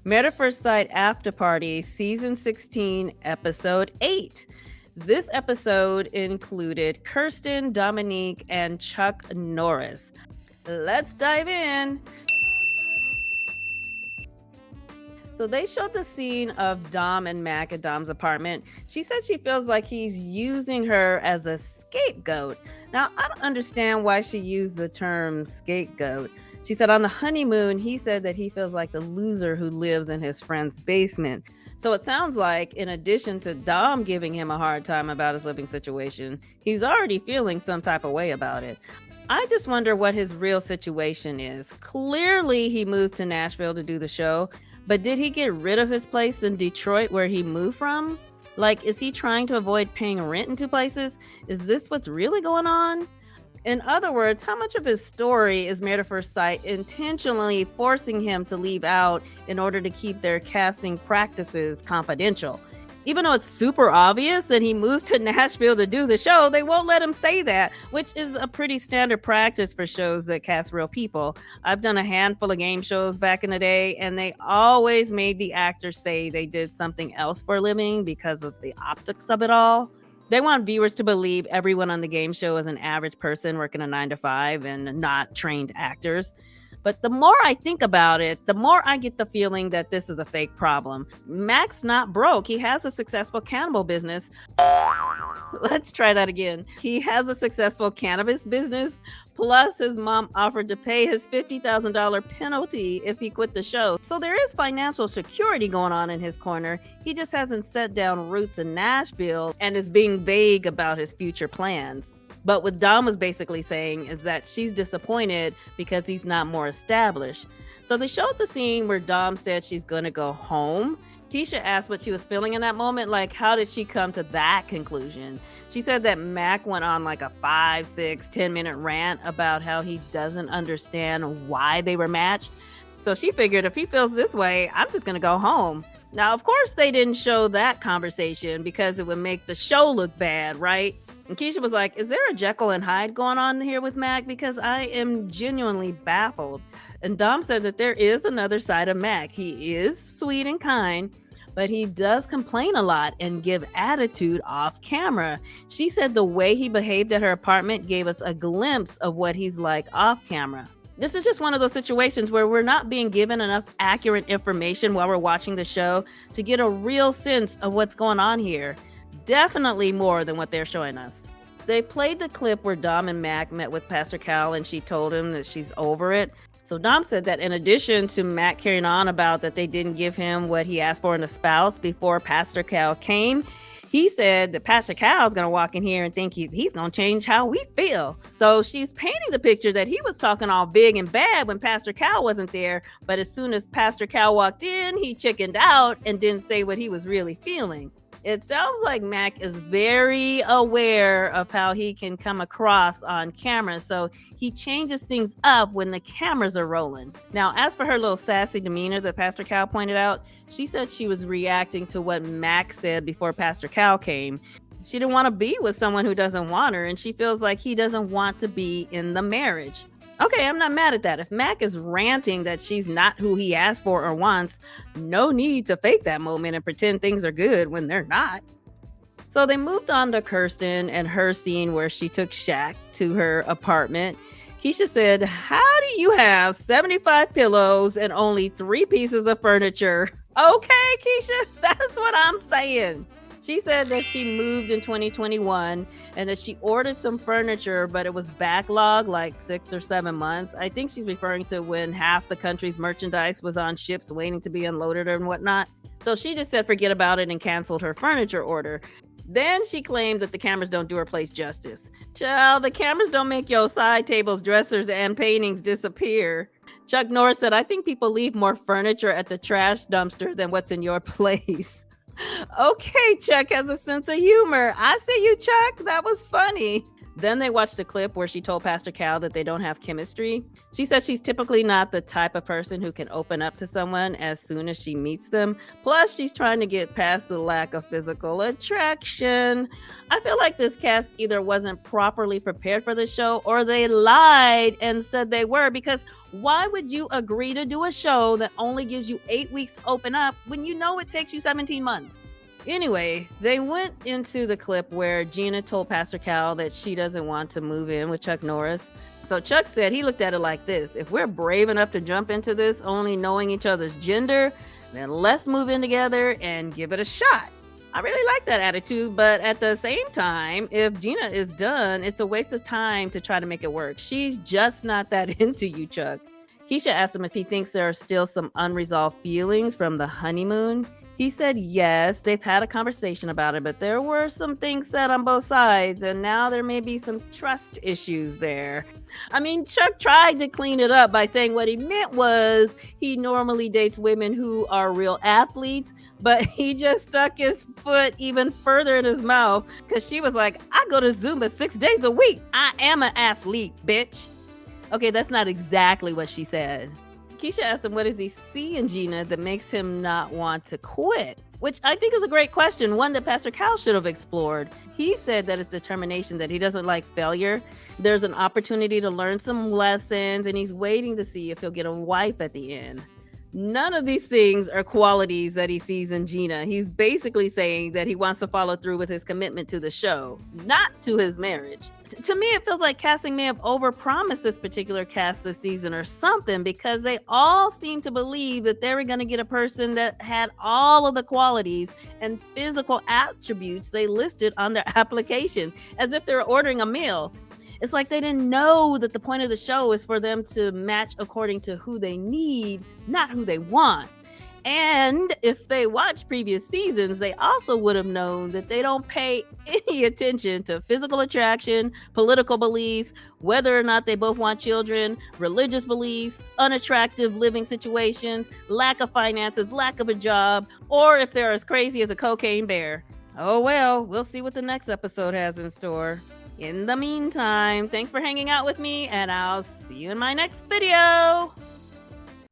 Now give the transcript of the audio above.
Married at First Sight Afterparty, Season 16, Episode 8. This episode included Kirsten, Domynique, and Chuck Norris. Let's dive in. So they showed the scene of Dom and Mac at Dom's apartment. She said she feels like he's using her as a scapegoat. Now, I don't understand why she used the term scapegoat. She said on the honeymoon, he said that he feels like the loser who lives in his friend's basement. So it sounds like, in addition to Dom giving him a hard time about his living situation, he's already feeling some type of way about it. I just wonder what his real situation is. Clearly, he moved to Nashville to do the show, but did he get rid of his place in Detroit where he moved from? Like, is he trying to avoid paying rent in two places? Is this what's really going on? In other words, how much of his story is Married at First Sight intentionally forcing him to leave out in order to keep their casting practices confidential? Even though it's super obvious that he moved to Nashville to do the show, they won't let him say that, which is a pretty standard practice for shows that cast real people. I've done a handful of game shows back in the day, and they always made the actors say they did something else for a living because of the optics of it all. They want viewers to believe everyone on the game show is an average person working a 9-to-5 and not trained actors. But the more I think about it, the more I get the feeling that this is a fake problem. Mac's not broke. He has a successful cannibal business. Let's try that again. He has a successful cannabis business. Plus, his mom offered to pay his $50,000 penalty if he quit the show. So there is financial security going on in his corner. He just hasn't set down roots in Nashville and is being vague about his future plans. But what Dom was basically saying is that she's disappointed because he's not more established. So they showed the scene where Dom said she's going to go home. Keisha asked what she was feeling in that moment. Like, how did she come to that conclusion? She said that Mac went on like a 5, 6, 10-minute rant about how he doesn't understand why they were matched. So she figured if he feels this way, I'm just going to go home. Now, of course, they didn't show that conversation because it would make the show look bad, right? And Keisha was like, is there a Jekyll and Hyde going on here with Mac? Because I am genuinely baffled. And Dom said that there is another side of Mac. He is sweet and kind, but he does complain a lot and give attitude off camera. She said the way he behaved at her apartment gave us a glimpse of what he's like off camera. This is just one of those situations where we're not being given enough accurate information while we're watching the show to get a real sense of what's going on here. Definitely more than what they're showing us. They played the clip where Dom and Mac met with Pastor Cal and she told him that she's over it. So Dom said that in addition to Mac carrying on about that they didn't give him what he asked for in a spouse before Pastor Cal came, he said that Pastor Cal's going to walk in here and think he's going to change how we feel. So she's painting the picture that he was talking all big and bad when Pastor Cal wasn't there. But as soon as Pastor Cal walked in, he chickened out and didn't say what he was really feeling. It sounds like Mac is very aware of how he can come across on camera, so he changes things up when the cameras are rolling. Now, as for her little sassy demeanor that Pastor Cal pointed out, she said she was reacting to what Mac said before Pastor Cal came. She didn't want to be with someone who doesn't want her, and she feels like he doesn't want to be in the marriage. Okay, I'm not mad at that. If Mac is ranting that she's not who he asked for or wants, no need to fake that moment and pretend things are good when they're not. So they moved on to Kirsten and her scene where she took Shaq to her apartment. Keisha said, how do you have 75 pillows and only 3 pieces of furniture? Okay, Keisha, that's what I'm saying. She said that she moved in 2021 and that she ordered some furniture, but it was backlogged like 6 or 7 months. I think she's referring to when half the country's merchandise was on ships waiting to be unloaded and whatnot. So she just said forget about it and canceled her furniture order. Then she claimed that the cameras don't do her place justice. Child, the cameras don't make your side tables, dressers, and paintings disappear. Chuck Norris said, I think people leave more furniture at the trash dumpster than what's in your place. Okay, Chuck has a sense of humor. I see you, Chuck. That was funny. Then they watched a clip where she told Pastor Cal that they don't have chemistry. She says she's typically not the type of person who can open up to someone as soon as she meets them. Plus, she's trying to get past the lack of physical attraction. I feel like this cast either wasn't properly prepared for the show or they lied and said they were, because why would you agree to do a show that only gives you 8 weeks to open up when you know it takes you 17 months? Anyway, they went into the clip where Gina told Pastor Cal that she doesn't want to move in with Chuck Norris. So Chuck said he looked at it like this: if we're brave enough to jump into this only knowing each other's gender, then let's move in together and give it a shot. I really like that attitude, but at the same time, if Gina is done, it's a waste of time to try to make it work. She's just not that into you, Chuck. Keisha asked him if he thinks there are still some unresolved feelings from the honeymoon. He said yes, they've had a conversation about it, but there were some things said on both sides, and now there may be some trust issues there. I mean, Chuck tried to clean it up by saying what he meant was he normally dates women who are real athletes, but he just stuck his foot even further in his mouth because she was like, I go to Zumba 6 days a week. I am an athlete, bitch. Okay, that's not exactly what she said. Keisha asked him what does he see in Gina that makes him not want to quit, which I think is a great question, one that Pastor Cal should have explored. He said that it's determination, that he doesn't like failure. There's an opportunity to learn some lessons, and he's waiting to see if he'll get a wife at the end. None of these things are qualities that he sees in Gina. He's basically saying that he wants to follow through with his commitment to the show, not to his marriage. To me, it feels like casting may have overpromised this particular cast this season or something, because they all seem to believe that they were going to get a person that had all of the qualities and physical attributes they listed on their application, as if they were ordering a meal. It's like they didn't know that the point of the show is for them to match according to who they need, not who they want. And if they watched previous seasons, they also would have known that they don't pay any attention to physical attraction, political beliefs, whether or not they both want children, religious beliefs, unattractive living situations, lack of finances, lack of a job, or if they're as crazy as a cocaine bear. Oh well, we'll see what the next episode has in store. In the meantime, thanks for hanging out with me, and I'll see you in my next video.